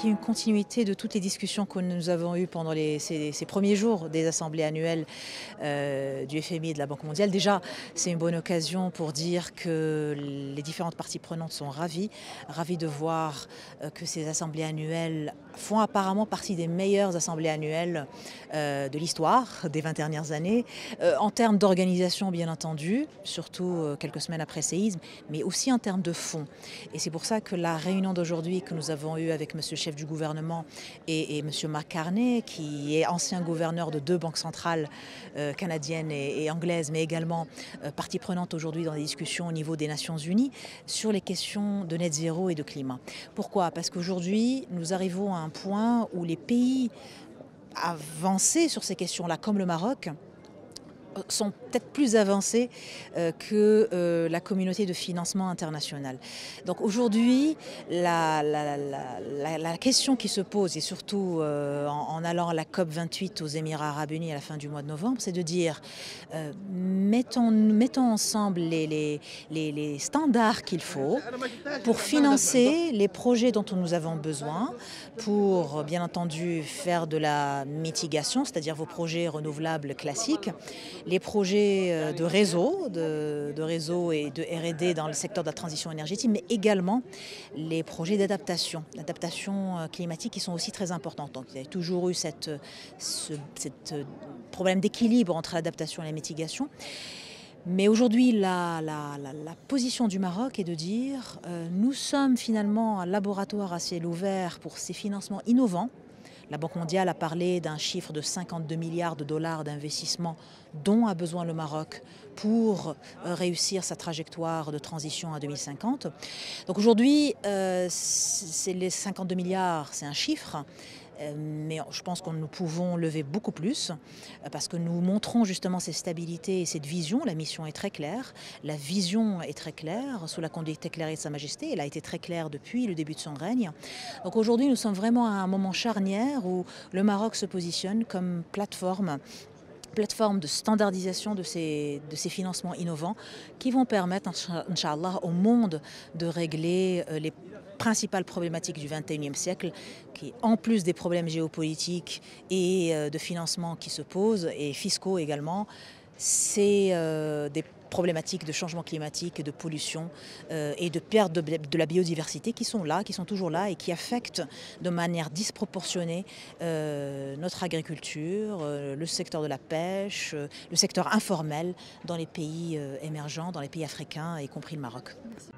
qui est une continuité de toutes les discussions que nous avons eues pendant ces premiers jours des assemblées annuelles du FMI et de la Banque mondiale. Déjà, c'est une bonne occasion pour dire que les différentes parties prenantes sont ravies de voir que ces assemblées annuelles font apparemment partie des meilleures assemblées annuelles de l'histoire des 20 dernières années, en termes d'organisation bien entendu, surtout quelques semaines après le séisme, mais aussi en termes de fond. Et c'est pour ça que la réunion d'aujourd'hui que nous avons eue avec monsieur le chef du gouvernement et monsieur Mark Carney, qui est ancien gouverneur de 2 banques centrales canadiennes et anglaises, mais également partie prenante aujourd'hui dans les discussions au niveau des Nations Unies sur les questions de net zéro et de climat. Pourquoi? Parce qu'aujourd'hui, nous arrivons à un point où les pays avancés sur ces questions-là, comme le Maroc, sont peut-être plus avancés que la communauté de financement internationale. Donc aujourd'hui, la question qui se pose, et surtout en allant à la COP28 aux Émirats arabes unis à la fin du mois de novembre, c'est de dire mettons ensemble les standards qu'il faut pour financer les projets dont nous avons besoin, pour bien entendu faire de la mitigation, c'est-à-dire vos projets renouvelables classiques, les projets de réseau et de R&D dans le secteur de la transition énergétique, mais également les projets d'adaptation climatique qui sont aussi très importants. Donc il y a toujours eu ce problème d'équilibre entre l'adaptation et la mitigation. Mais aujourd'hui, la position du Maroc est de dire nous sommes finalement un laboratoire à ciel ouvert pour ces financements innovants. La Banque mondiale a parlé d'un chiffre de 52 milliards de dollars d'investissement dont a besoin le Maroc pour réussir sa trajectoire de transition à 2050. Donc aujourd'hui, les 52 milliards, c'est un chiffre. Mais je pense que nous pouvons lever beaucoup plus parce que nous montrons justement cette stabilité et cette vision. La mission est très claire, la vision est très claire, sous la conduite éclairée de Sa Majesté. Elle a été très claire depuis le début de son règne. Donc aujourd'hui, nous sommes vraiment à un moment charnière où le Maroc se positionne comme plateforme de standardisation de ces financements innovants qui vont permettre, Inch'Allah, au monde de régler les principales problématiques du XXIe siècle, qui, en plus des problèmes géopolitiques et de financement qui se posent, et fiscaux également, c'est des problématiques de changement climatique, de pollution et de perte de la biodiversité qui sont toujours là et qui affectent de manière disproportionnée notre agriculture, le secteur de la pêche, le secteur informel dans les pays émergents, dans les pays africains, y compris le Maroc. Merci.